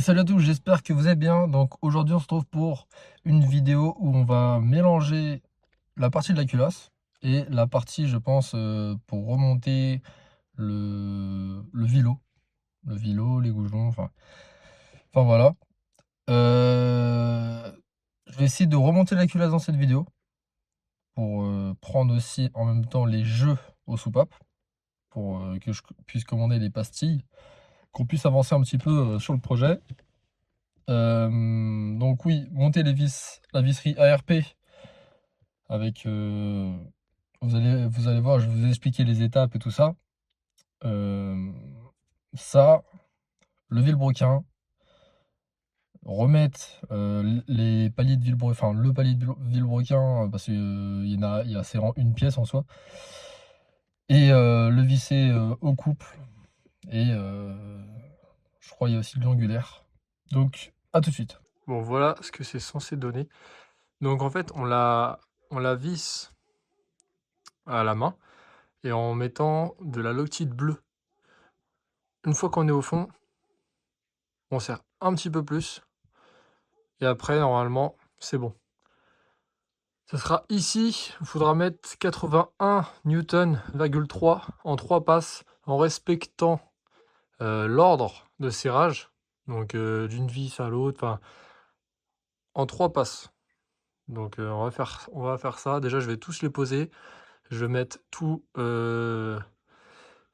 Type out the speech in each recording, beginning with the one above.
Salut à tous, j'espère que vous allez bien. Donc aujourd'hui on se retrouve pour une vidéo où on va mélanger la partie de la culasse et la partie, je pense, pour remonter le vilo. Le vilo, les goujons, enfin voilà. Je vais essayer de remonter la culasse dans cette vidéo pour prendre aussi en même temps les jeux aux soupapes pour que je puisse commander les pastilles, qu'on puisse avancer un petit peu sur le projet. Donc oui, monter les vis, la visserie ARP avec, vous allez voir, je vais vous expliquer les étapes et tout ça. Hem, Ça, lever le broquin, remettre, les paliers de vilebrequin, enfin le palier de vilebrequin, parce que, il y a c'est en une pièce en soi et le visser, au couple et je crois il y a aussi de l'angulaire. Donc à tout de suite. Bon, voilà ce que c'est censé donner. Donc en fait, on la visse à la main et en mettant de la Loctite bleue. Une fois qu'on est au fond, on serre un petit peu plus et après normalement c'est bon. Ça sera ici, il faudra mettre 81 Newton,3 en 3 passes en respectant l'ordre de serrage, donc d'une vis à l'autre, enfin en 3 passes. Donc on va faire ça. Déjà je vais tous les poser. Je vais mettre tous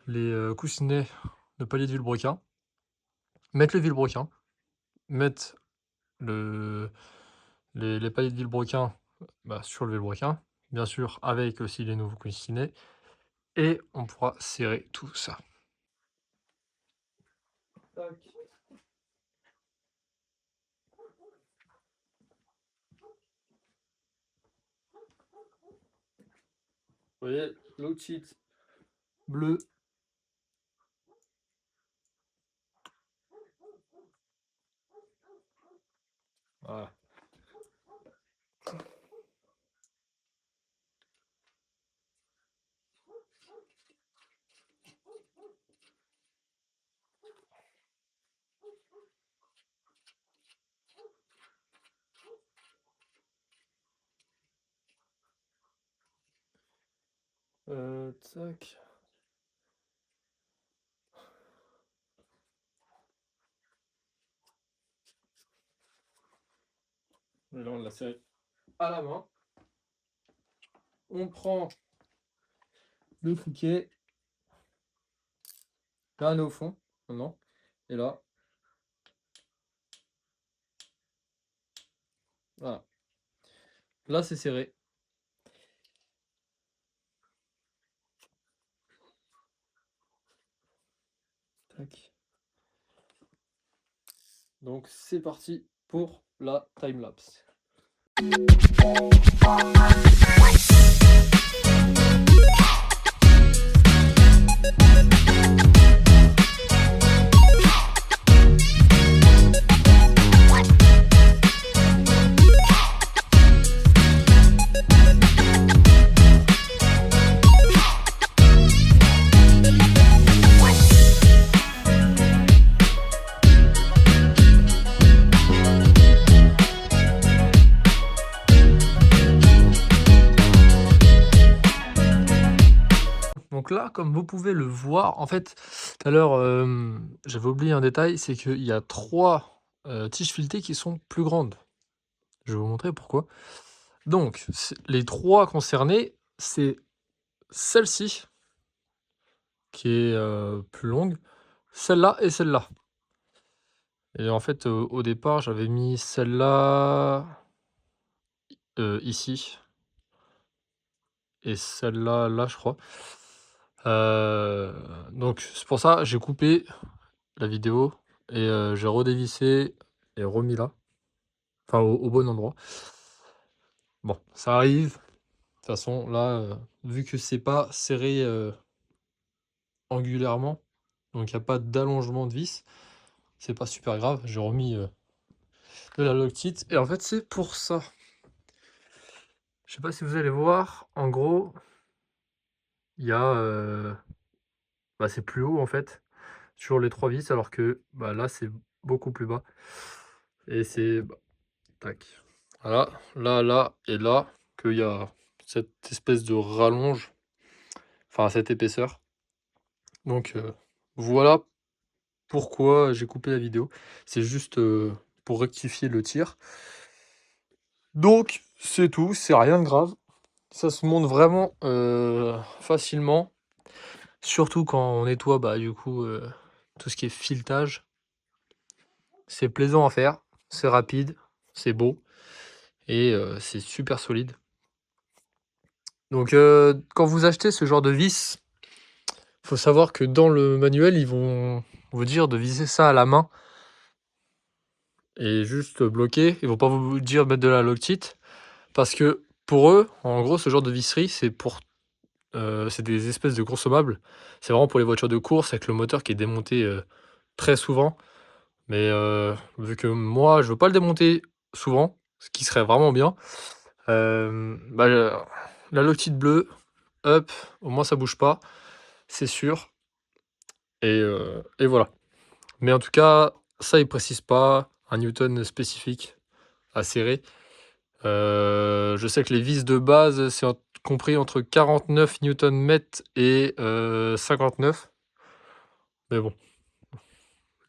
les coussinets de palier de vilebrequin, mettre le vilebrequin, mettre le les paliers de vilebrequin, bah, sur le vilebrequin, bien sûr avec aussi les nouveaux coussinets et on pourra serrer tout ça. Tac. Vous voyez, l'autre sheet bleu. Voilà. Tac. Et là, on l'a serré à la main. On prend le criquet. Là, on est au fond. Non. Et là. Voilà. Là, c'est serré. Tac. Donc, c'est parti pour la time-lapse. Donc là, comme vous pouvez le voir, en fait, tout à l'heure, j'avais oublié un détail, c'est qu'il y a 3 tiges filetées qui sont plus grandes. Je vais vous montrer pourquoi. Donc, les 3 concernées, c'est celle-ci, qui est plus longue, celle-là et celle-là. Et en fait, au départ, j'avais mis celle-là ici, et celle-là, là, je crois. Donc c'est pour ça, j'ai coupé la vidéo et j'ai redévissé et remis là, enfin au bon endroit. Bon, ça arrive. De toute façon, là, vu que c'est pas serré, angulairement, donc il y a pas d'allongement de vis, c'est pas super grave. J'ai remis, de la Loctite et en fait, c'est pour ça. Je sais pas si vous allez voir, en gros, il y a, bah, c'est plus haut en fait sur les 3 vis alors que, bah, là, c'est beaucoup plus bas. Et c'est bah, tac. Voilà, là et là, qu'il y a cette espèce de rallonge, enfin cette épaisseur. Donc voilà pourquoi j'ai coupé la vidéo. C'est juste pour rectifier le tir. Donc c'est tout, c'est rien de grave. Ça se monte vraiment facilement. Surtout quand on nettoie bah, du coup tout ce qui est filetage. C'est plaisant à faire, c'est rapide, c'est beau et c'est super solide. Donc quand vous achetez ce genre de vis, faut savoir que dans le manuel, ils vont vous dire de visser ça à la main et juste bloquer. Ils vont pas vous dire de mettre de la Loctite parce que pour eux, en gros, ce genre de visserie, c'est des espèces de consommables. C'est vraiment pour les voitures de course avec le moteur qui est démonté très souvent. Mais vu que moi, je veux pas le démonter souvent, ce qui serait vraiment bien, bah, la Loctite bleue, hop, au moins ça bouge pas, c'est sûr. Et voilà. Mais en tout cas, ça, il précise pas un newton spécifique à serrer. Je sais que les vis de base, c'est compris entre 49 Nm et 59. Mais bon,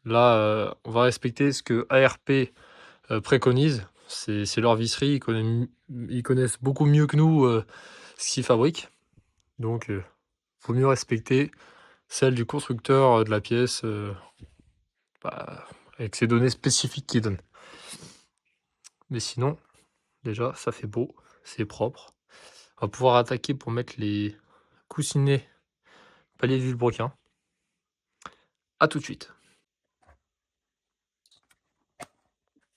là, on va respecter ce que ARP préconise. C'est leur visserie, ils connaissent beaucoup mieux que nous ce qu'ils fabriquent. Donc, faut mieux respecter celle du constructeur de la pièce bah, avec ses données spécifiques qu'il donne. Mais sinon, déjà, ça fait beau, c'est propre. On va pouvoir attaquer pour mettre les coussinets palier de Villebrequin. A tout de suite.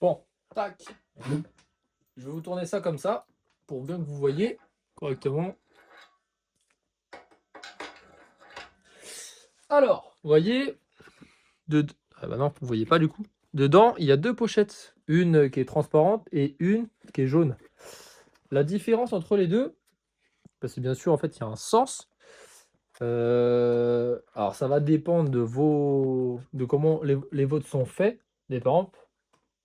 Bon, tac. Je vais vous tourner ça comme ça pour bien que vous voyez correctement. Alors, vous voyez, ah bah non, vous voyez pas du coup. Dedans, il y a deux pochettes, une qui est transparente et une qui est jaune. La différence entre les deux, parce que bien sûr, en fait, il y a un sens. Alors, ça va dépendre de comment les vôtres sont faits. Des par exemple,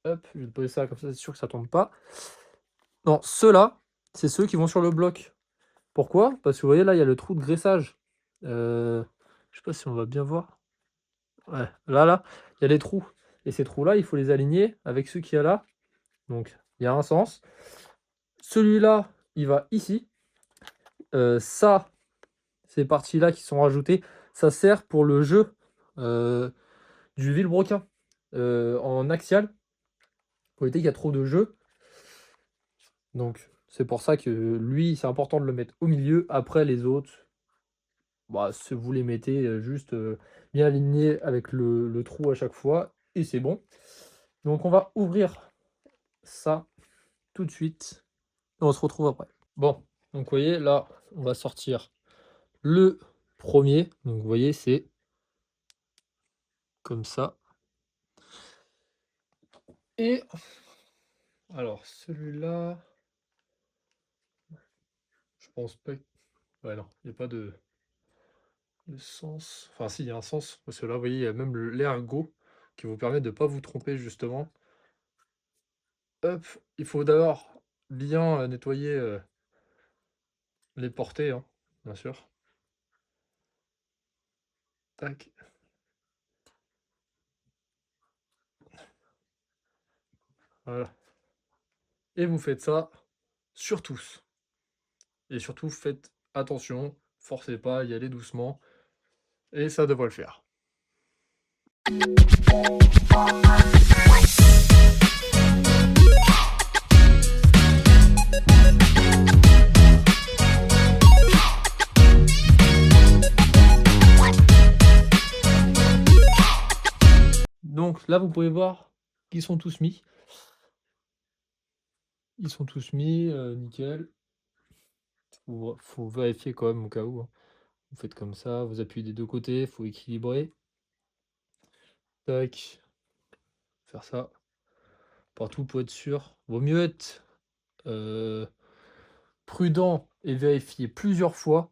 hop, je vais poser ça comme ça, c'est sûr que ça tombe pas. Non, ceux-là, c'est ceux qui vont sur le bloc. Pourquoi? Parce que vous voyez, là, il y a le trou de graissage. Je sais pas si on va bien voir. Ouais, là, il y a les trous. Et ces trous-là, il faut les aligner avec ceux qu'il y a là. Donc, il y a un sens. Celui-là, il va ici. Ça, ces parties-là qui sont rajoutées, ça sert pour le jeu du Villebrequin en axial. Pour éviter qu'il y a trop de jeux. Donc, c'est pour ça que lui, c'est important de le mettre au milieu. Après, les autres, bah, vous les mettez juste bien alignés avec le trou à chaque fois. Et c'est bon. Donc, on va ouvrir ça tout de suite. Et on se retrouve après. Bon, donc vous voyez, là, on va sortir le premier. Donc, vous voyez, c'est comme ça. Et alors, celui-là, je pense pas. Ouais, non, il n'y a pas de sens. Enfin, si, il y a un sens. Parce que là, vous voyez, il y a même l'ergot qui vous permet de ne pas vous tromper, justement. Hop, il faut d'abord bien nettoyer les portées, hein, bien sûr. Tac. Voilà. Et vous faites ça sur tous. Et surtout, faites attention, forcez pas, y allez doucement. Et ça devrait le faire. Donc là, vous pouvez voir qu'ils sont tous mis. Ils sont tous mis, nickel. Faut vérifier quand même au cas où, hein. Vous faites comme ça, vous appuyez des deux côtés, faut équilibrer. Tac. Faire ça. Partout pour être sûr. Vaut mieux être prudent et vérifier plusieurs fois.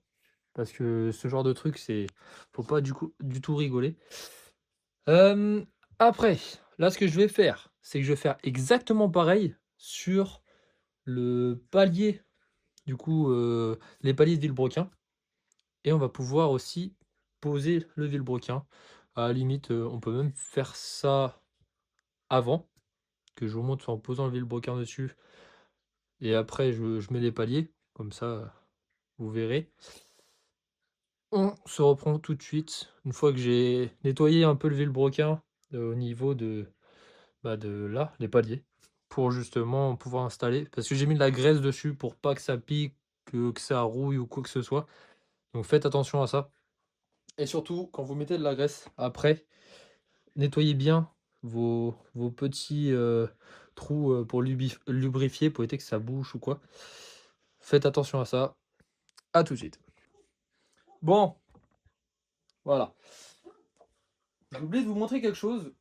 Parce que ce genre de truc, faut pas du tout rigoler. Après, là, ce que je vais faire, c'est que je vais faire exactement pareil sur le palier, du coup, les paliers de vilebrequin et on va pouvoir aussi poser le vilebrequin. À la limite, on peut même faire ça avant, que je vous montre en posant le vilebrequin dessus et après je mets les paliers, comme ça, vous verrez. On se reprend tout de suite, une fois que j'ai nettoyé un peu le vilebrequin, au niveau de, bah, de là, les paliers, pour justement pouvoir installer. Parce que j'ai mis de la graisse dessus pour pas que ça pique, que ça rouille ou quoi que ce soit. Donc faites attention à ça. Et surtout, quand vous mettez de la graisse, après, nettoyez bien vos petits trous pour lubrifier, pour éviter que ça bouche ou quoi. Faites attention à ça. À tout de suite. Bon, voilà. J'ai oublié de vous montrer quelque chose.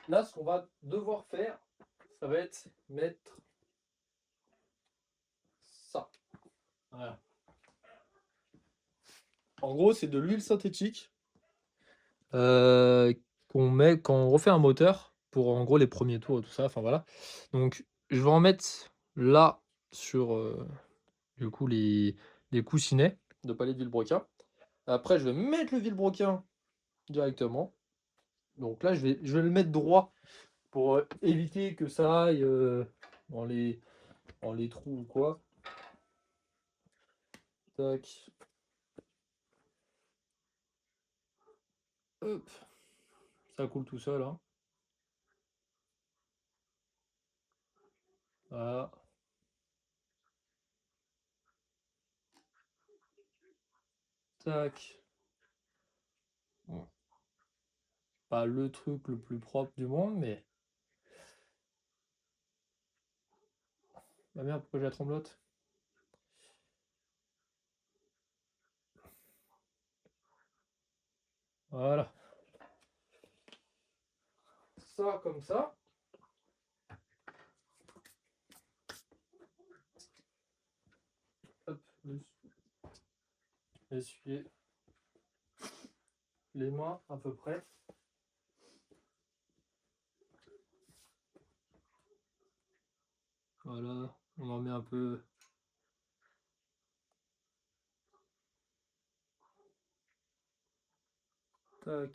Là, ce qu'on va devoir faire, ça va être mettre ça. Voilà. En gros, c'est de l'huile synthétique qu'on met quand on refait un moteur pour en gros les premiers tours et tout ça. Enfin voilà. Donc je vais en mettre là sur du coup les coussinets de palais de vilebrequin. Après, je vais mettre le vilebrequin directement. Donc là, je vais le mettre droit pour éviter que ça aille dans les trous ou quoi. Tac. Hop. Ça coule tout seul, hein. Voilà. Tac. Bon. Pas le truc le plus propre du monde, mais... Ah merde, pourquoi j'ai la tremblote? Voilà. Ça, comme ça. Hop, essuyer les mains à peu près. Voilà, on en met un peu. Tac.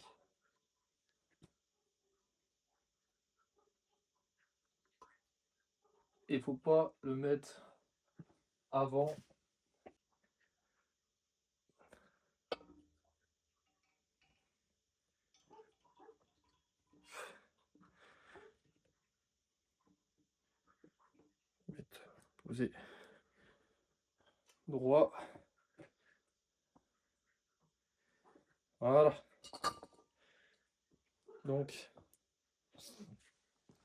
Il faut pas le mettre avant. Mettre, poser droit. Voilà. Donc,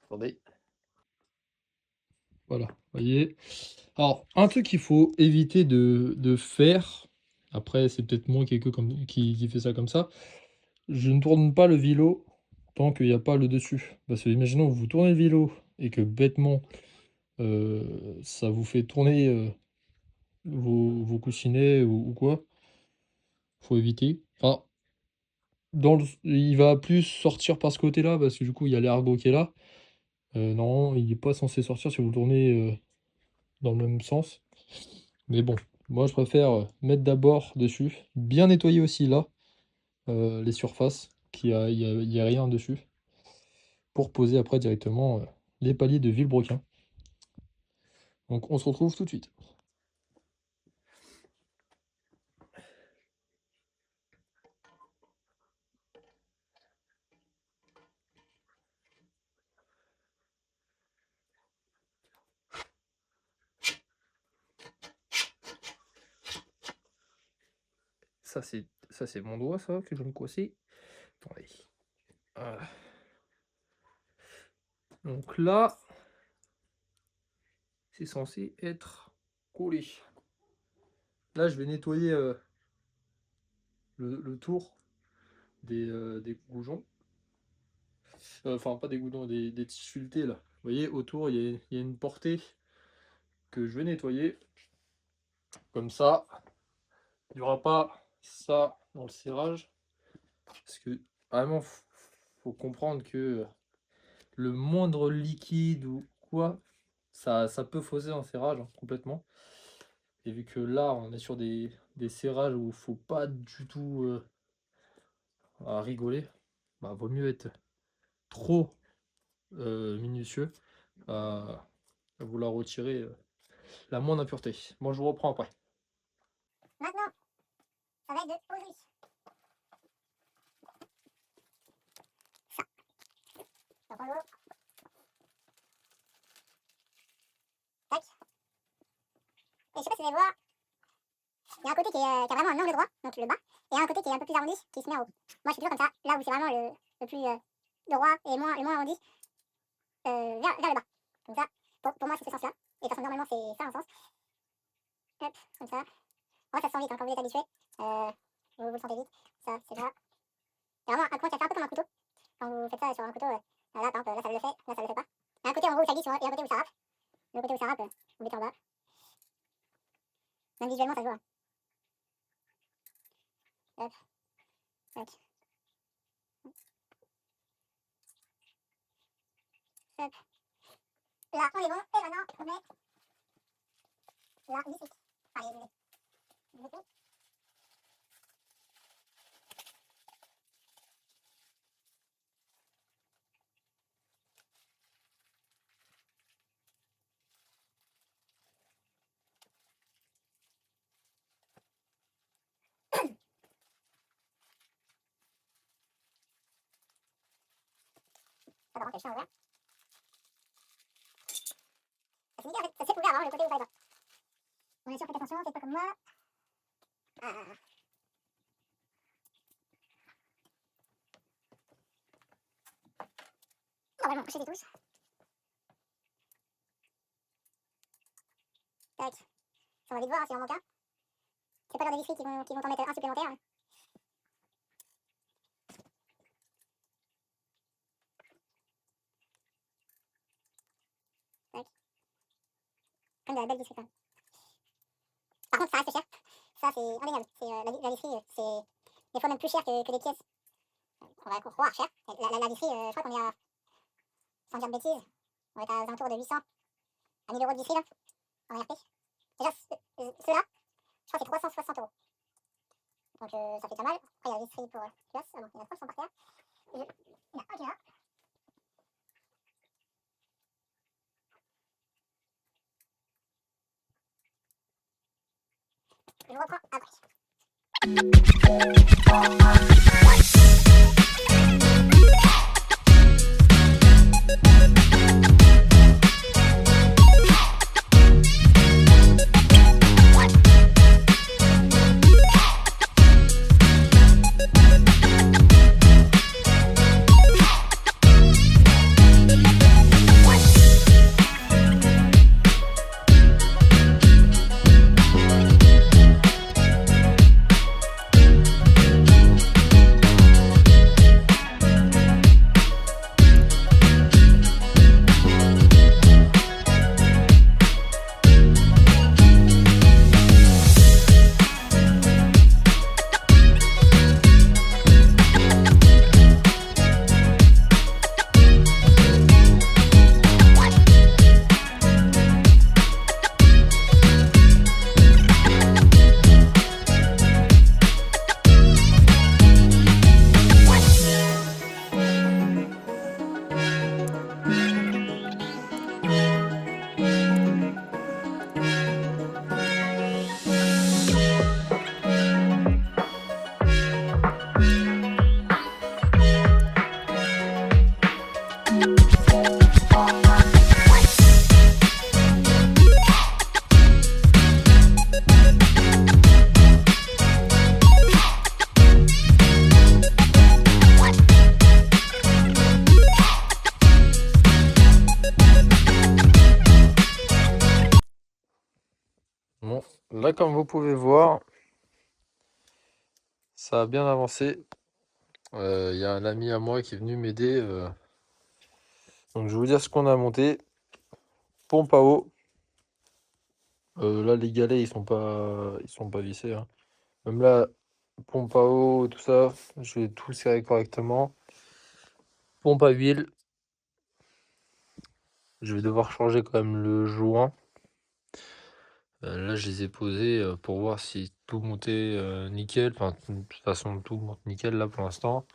attendez. Voilà, voyez. Alors, un truc qu'il faut éviter de faire, après c'est peut-être moi qui fait ça comme ça, je ne tourne pas le vélo tant qu'il n'y a pas le dessus. Parce que imaginons que vous tournez le vélo et que bêtement ça vous fait tourner vos coussinets ou quoi, faut éviter. Enfin, il va plus sortir par ce côté-là parce que du coup il y a l'ergot qui est là. Non, il n'est pas censé sortir si vous le tournez dans le même sens. Mais bon, moi je préfère mettre d'abord dessus, bien nettoyer aussi là, les surfaces, qu'il y a rien dessus, pour poser après directement les paliers de vilebrequin. Donc on se retrouve tout de suite. Ça c'est mon doigt ça que je vais me coincer. Attendez. Voilà. Donc là, c'est censé être collé. Là, je vais nettoyer le tour des goujons. Enfin, pas des goudrons, des tiges filetées là. Vous voyez, autour, il y a une portée que je vais nettoyer. Comme ça, il n'y aura pas ça dans le serrage. Parce que vraiment, faut comprendre que le moindre liquide ou quoi, ça peut fausser un serrage, hein, complètement. Et vu que là, on est sur des serrages où il faut pas du tout à rigoler, bah, vaut mieux être trop minutieux à vouloir retirer la moindre impureté. Bon, je vous reprends après. Maintenant, ça va être de poser. Ça. Donc en gros, tac. Et je sais pas si vous allez voir, il y a un côté qui a vraiment un angle droit, donc le bas, et un côté qui est un peu plus arrondi, qui se met en haut. Moi je suis toujours comme ça, là où c'est vraiment le plus droit et le moins arrondi, vers le bas. Comme ça, pour moi c'est ce sens-là. Et de toute façon normalement c'est ça un sens. Hop, comme ça. Moi ça se sent vite, hein, quand vous êtes habitué. Vous le sentez vite. Ça, c'est là. C'est vraiment un coin qui va faire un peu comme un couteau. Quand vous faites ça sur un couteau, là par exemple, là ça le fait, là ça le fait pas. Il y a un côté en gros où ça glisse et un côté où ça râpe. Le côté où ça râpe, vous mettez en bas. Même visuellement ça se voit. Hop, tac. Hop. Là on est bon, et maintenant on met là ici. Allez, les épées. Ça va rentrer le chien ouvert. Ça finit en fait, ça s'est ouvert avant le côté où ça est pas. On est sûr, faites attention, faites pas comme moi. Ah. On va m'en coucher des touches. Tac. On va vite voir hein, s'il en manque un. C'est pas l'heure des visseries qui vont t'en mettre un supplémentaire. Tac. Comme de la belle visserie quand même. Par contre, ça reste cher. Ça, c'est indéniable. C'est, la visserie, c'est des fois même plus cher que les pièces. On va croire cher. La visserie, je crois qu'on est à, sans dire de bêtises, on va être aux alentours de 800 à 1000 € de visserie là, en RP. Déjà, ceux-là, je crois que c'est 360 €. Donc ça fait pas mal. Après, il y a la visserie pour glace. Ah bon, il y en a 3 qui sont par terre. Il y en a un qui est là. Je vous reprends après. Bon, là, comme vous pouvez voir, ça a bien avancé. Il y a un ami à moi qui est venu m'aider. Donc, je vais vous dire ce qu'on a monté. Pompe à eau. Là, les galets, ils sont pas vissés, hein. Même là, pompe à eau, tout ça, je vais tout serrer correctement. Pompe à huile. je vais devoir changer quand même le joint. Là, je les ai posés pour voir si tout montait nickel. Enfin, de toute façon, tout monte nickel là pour l'instant.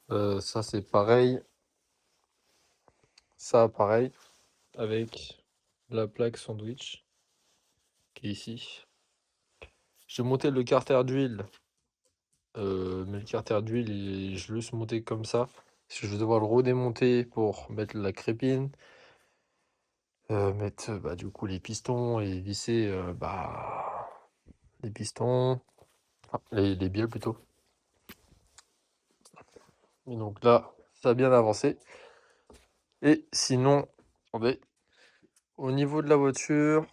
Ça, c'est pareil. Ça, pareil. Avec la plaque sandwich qui est ici. J'ai monté le carter d'huile. Mais le carter d'huile, je le suis monté comme ça. Parce que je vais devoir le redémonter pour mettre la crépine. Mettre du coup les pistons et visser les pistons. Enfin, les bielles plutôt. Et donc là, ça a bien avancé. Et sinon, attendez, au niveau de la voiture,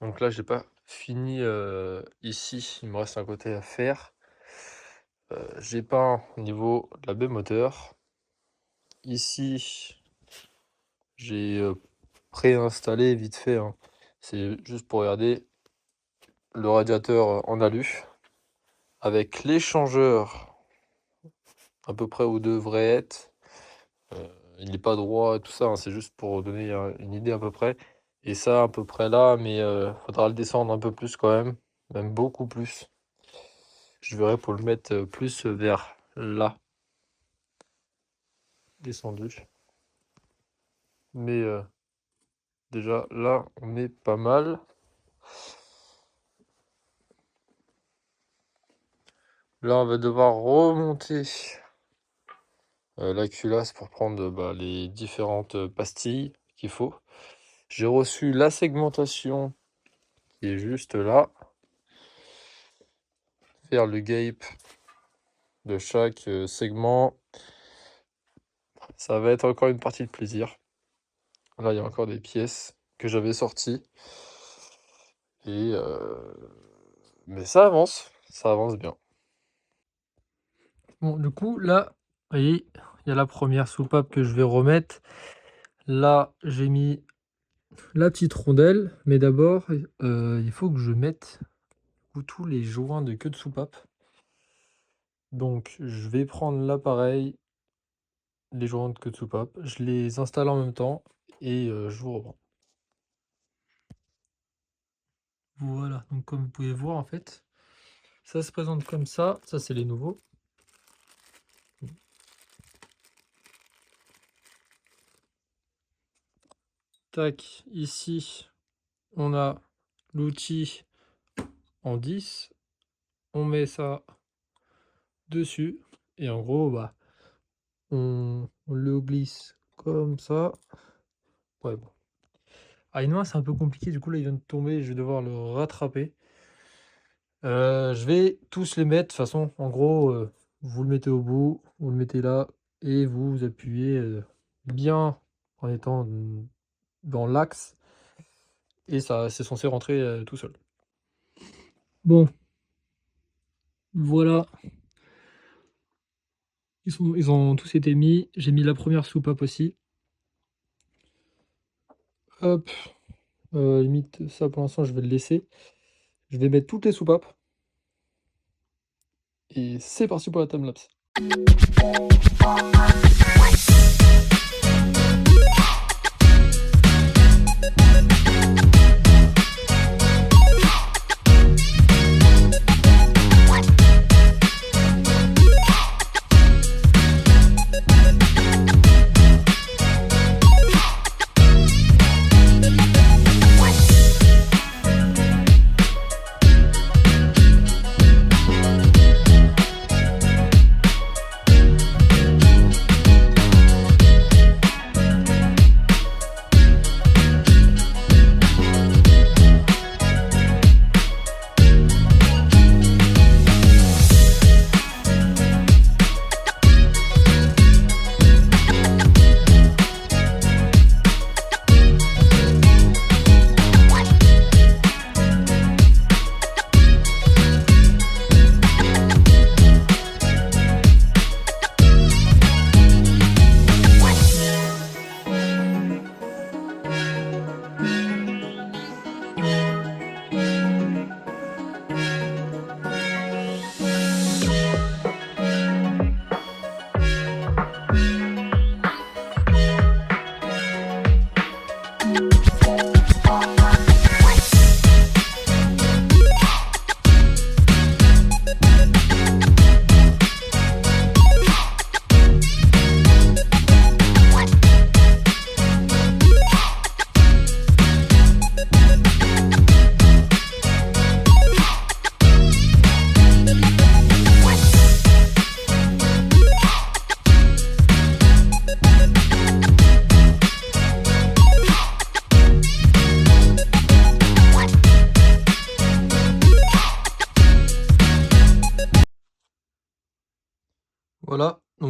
donc là, j'ai pas fini ici. Il me reste un côté à faire. J'ai peint au niveau de la baie moteur. Ici, j'ai préinstallé vite fait, hein. C'est juste pour regarder le radiateur en alu avec l'échangeur à peu près où devrait être. Il n'est pas droit et tout ça, hein, c'est juste pour donner une idée à peu près. Et ça, à peu près là, mais faudra le descendre un peu plus quand même beaucoup plus. Je verrai pour le mettre plus vers là, descendu. Mais déjà là, on est pas mal. Là, on va devoir remonter la culasse pour prendre les différentes pastilles qu'il faut. J'ai reçu la segmentation qui est juste là. Faire le gape de chaque segment. Ça va être encore une partie de plaisir. Là, il y a encore des pièces que j'avais sorties. Et mais ça avance bien. Bon, du coup, là, vous voyez, il y a la première soupape que je vais remettre. Là, j'ai mis la petite rondelle, mais d'abord, il faut que je mette tous les joints de queue de soupape. Donc, je vais prendre l'appareil, les joints de queue de soupape, je les installe en même temps et je vous reprends. Voilà, donc comme vous pouvez voir, en fait, ça se présente comme ça c'est les nouveaux. Tac, ici, on a l'outil en 10, on met ça dessus et en gros, on le glisse comme ça. Ouais, bon. Ah, et non, c'est un peu compliqué, du coup, là, il vient de tomber, je vais devoir le rattraper. Je vais tous les mettre, de toute façon, en gros, vous le mettez au bout, vous le mettez là et vous appuyez bien en étant dans l'axe et ça, c'est censé rentrer tout seul. Bon, voilà. Ils ont tous été mis. J'ai mis la première soupape aussi. Hop, limite ça pour l'instant je vais le laisser. Je vais mettre toutes les soupapes. Et c'est parti pour la timelapse.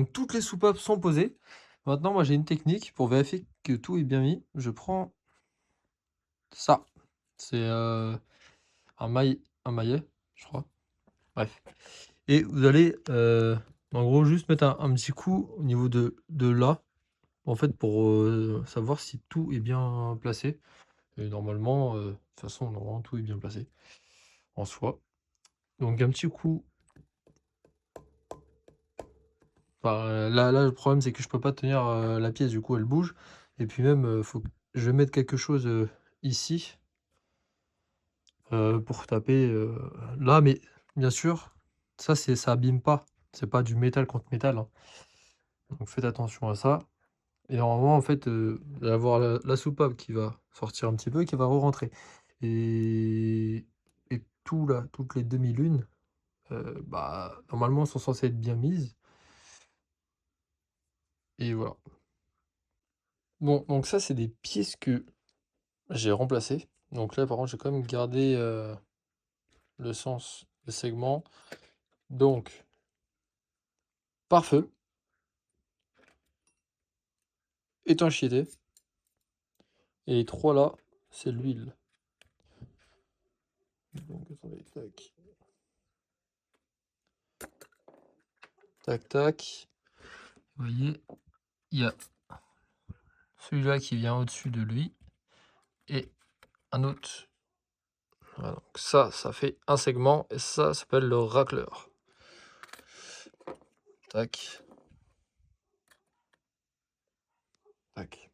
Donc toutes les soupapes sont posées. Maintenant, moi j'ai une technique pour vérifier que tout est bien mis. Je prends ça. C'est un maillet, je crois. Bref. Et vous allez en gros juste mettre un petit coup au niveau de là, en fait, pour savoir si tout est bien placé. Et normalement, de toute façon, normalement, tout est bien placé en soi. Donc un petit coup. Enfin, là, le problème, c'est que je peux pas tenir la pièce, du coup, elle bouge. Et puis même, faut que je vais mettre quelque chose ici pour taper là. Mais bien sûr, ça abîme pas. C'est pas du métal contre métal, hein. Donc faites attention à ça. Et normalement, en fait, vous allez avoir la soupape qui va sortir un petit peu et qui va re-rentrer. Et, et tout là, toutes les demi-lunes, bah, normalement, sont censées être bien mises. Et voilà. Bon, donc ça, c'est des pièces que j'ai remplacées. Donc là, par contre, j'ai quand même gardé le sens des segments. Donc, pare-feu, étanchéité. Et les trois là, c'est l'huile. Donc, attendez, tac. Tac, tac. Vous voyez, il y a celui-là qui vient au-dessus de lui. Et un autre. Voilà, donc ça fait un segment. Et ça s'appelle le racleur. Tac. Tac.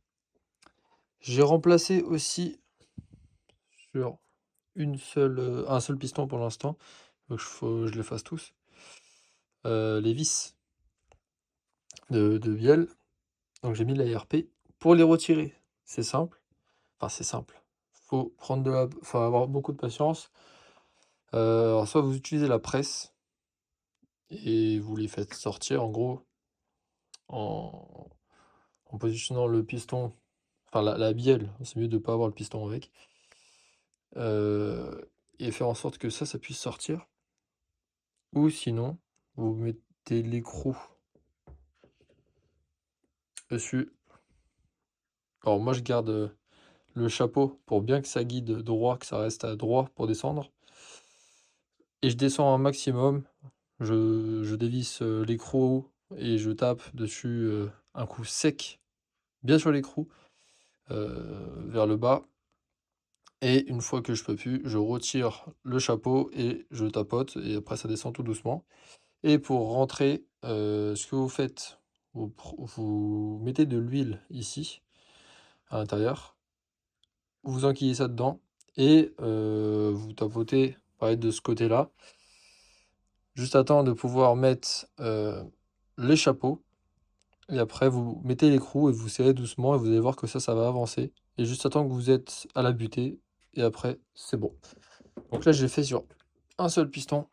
J'ai remplacé aussi sur un seul piston pour l'instant. Donc je les fasse tous. Les vis de bielle. Donc j'ai mis la RP. Pour les retirer, c'est simple. Enfin, c'est simple. Faut avoir beaucoup de patience. Alors soit vous utilisez la presse et vous les faites sortir en gros en, en positionnant le piston, enfin la bielle, c'est mieux de ne pas avoir le piston avec, et faire en sorte que ça puisse sortir. Ou sinon, vous mettez l'écrou dessus. Alors moi je garde le chapeau pour bien que ça guide droit, que ça reste à droit pour descendre. Et je descends un maximum. Je dévisse l'écrou et je tape dessus un coup sec, bien sur l'écrou, vers le bas. Et une fois que je peux plus, je retire le chapeau et je tapote. Et après, ça descend tout doucement. Et pour rentrer, ce que vous faites, vous mettez de l'huile ici, à l'intérieur. Vous enquillez ça dedans. Et vous tapotez, pareil, de ce côté-là. Juste à temps de pouvoir mettre les chapeaux. Et après, vous mettez l'écrou et vous serrez doucement. Et vous allez voir que ça va avancer. Et juste à temps que vous êtes à la butée. Et après, c'est bon. Donc là, j'ai fait sur un seul piston.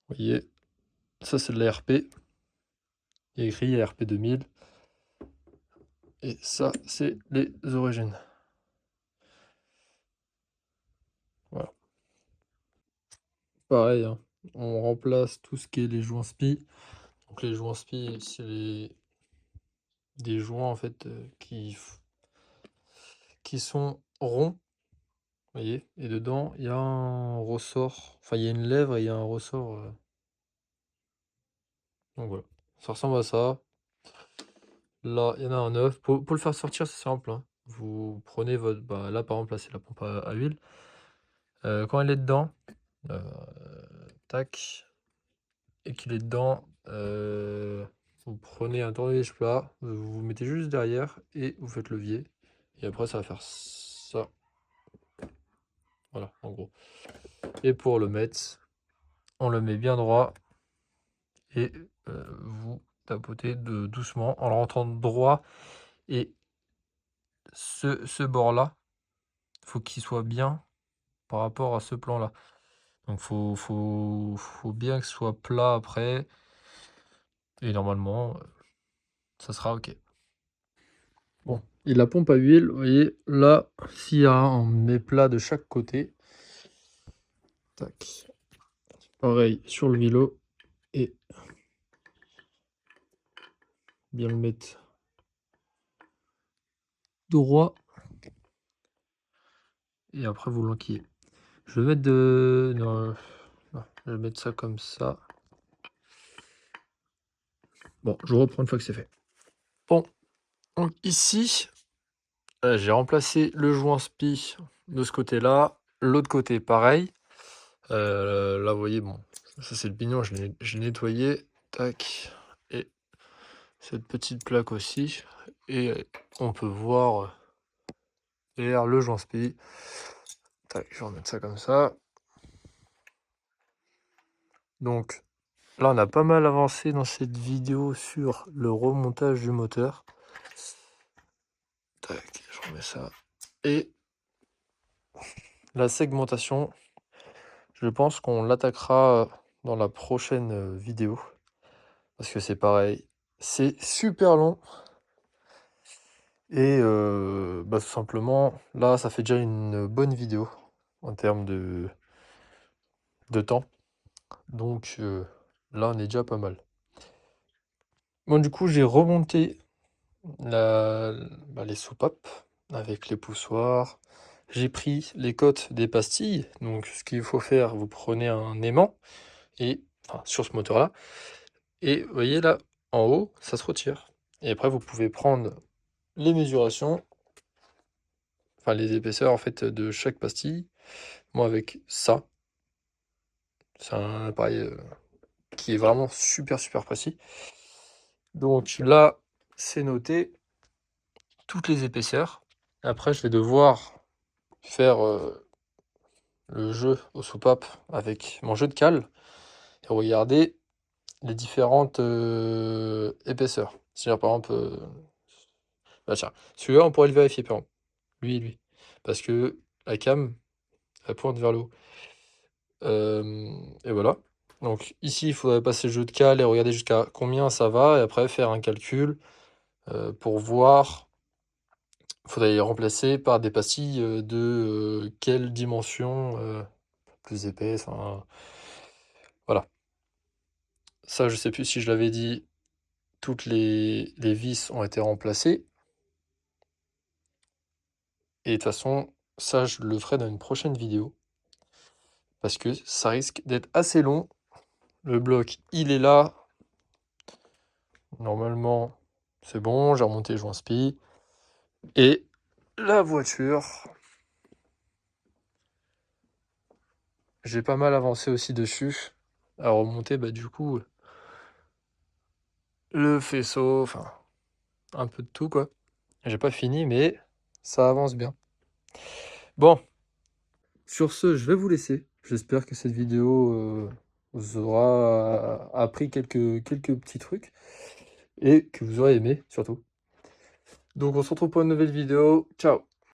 Vous voyez, ça c'est de l'ARP. Il y a écrit ARP 2000. Et ça, c'est les origines. Voilà. Pareil, hein, on remplace tout ce qui est les joints SPI. Donc les joints SPI, c'est des joints en fait qui sont ronds. Vous voyez, et dedans, il y a un ressort. Enfin, il y a une lèvre et il y a un ressort. Donc voilà, ça ressemble à ça. Là, il y en a un neuf. Pour le faire sortir, c'est simple, hein. Vous prenez votre. Bah, là, par exemple, là, c'est la pompe à huile. Quand elle est dedans, euh, tac, et qu'il est dedans, vous prenez un tournevis plat, vous vous mettez juste derrière et vous faites levier. Et après, ça va faire ça. Voilà, en gros. Et pour le mettre, on le met bien droit et vous tapotez doucement en le rentrant droit. Et ce bord-là, faut qu'il soit bien par rapport à ce plan-là. Donc faut bien que ce soit plat après. Et normalement, ça sera OK. Bon, et la pompe à huile, vous voyez, là, s'il y a un méplat de chaque côté, tac, pareil sur le vélo, et bien le mettre droit. Et après vous l'enquillez. Je vais mettre de... Non, non, je vais mettre ça comme ça. Bon, je reprends une fois que c'est fait. Bon, donc ici, j'ai remplacé le joint spi de ce côté-là. L'autre côté, pareil. Là, vous voyez, bon, ça c'est le pignon, je l'ai nettoyé. Tac. Et cette petite plaque aussi. Et on peut voir derrière le joint spi. Tac, je vais remettre ça comme ça. Donc là, on a pas mal avancé dans cette vidéo sur le remontage du moteur. Tac, je remets ça. Et la segmentation, je pense qu'on l'attaquera dans la prochaine vidéo. Parce que c'est pareil, c'est super long. Et bah, tout simplement, là, ça fait déjà une bonne vidéo en termes de temps. Donc là, on est déjà pas mal. Bon, du coup, j'ai remonté les soupapes avec les poussoirs. J'ai pris les côtes des pastilles. Donc, ce qu'il faut faire, vous prenez un aimant et enfin, sur ce moteur-là. Et vous voyez là, en haut, ça se retire. Et après, vous pouvez prendre les mesurations, enfin les épaisseurs en fait de chaque pastille. Moi, avec ça, c'est un appareil qui est vraiment super précis. Donc là, c'est noté toutes les épaisseurs. Après, je vais devoir faire le jeu aux soupapes avec mon jeu de cale et regarder les différentes épaisseurs. C'est-à-dire, par exemple, bah tiens, celui-là, on pourrait le vérifier, par exemple. Lui et lui. Parce que la cam, elle pointe vers le haut. Et voilà. Donc ici, il faudrait passer le jeu de cale et regarder jusqu'à combien ça va, et après faire un calcul pour voir. Il faudrait les remplacer par des pastilles de quelle dimension plus épaisse. Hein. Voilà. Ça, je sais plus si je l'avais dit. Toutes les vis ont été remplacées. Et de toute façon, ça, je le ferai dans une prochaine vidéo. Parce que ça risque d'être assez long. Le bloc, il est là. Normalement, c'est bon. J'ai remonté les joints spi. Et la voiture, j'ai pas mal avancé aussi dessus. À remonter, bah du coup, le faisceau, enfin, un peu de tout, quoi. J'ai pas fini, mais ça avance bien. Bon, sur ce, je vais vous laisser. J'espère que cette vidéo vous aura appris quelques petits trucs et que vous aurez aimé, surtout. Donc, on se retrouve pour une nouvelle vidéo. Ciao!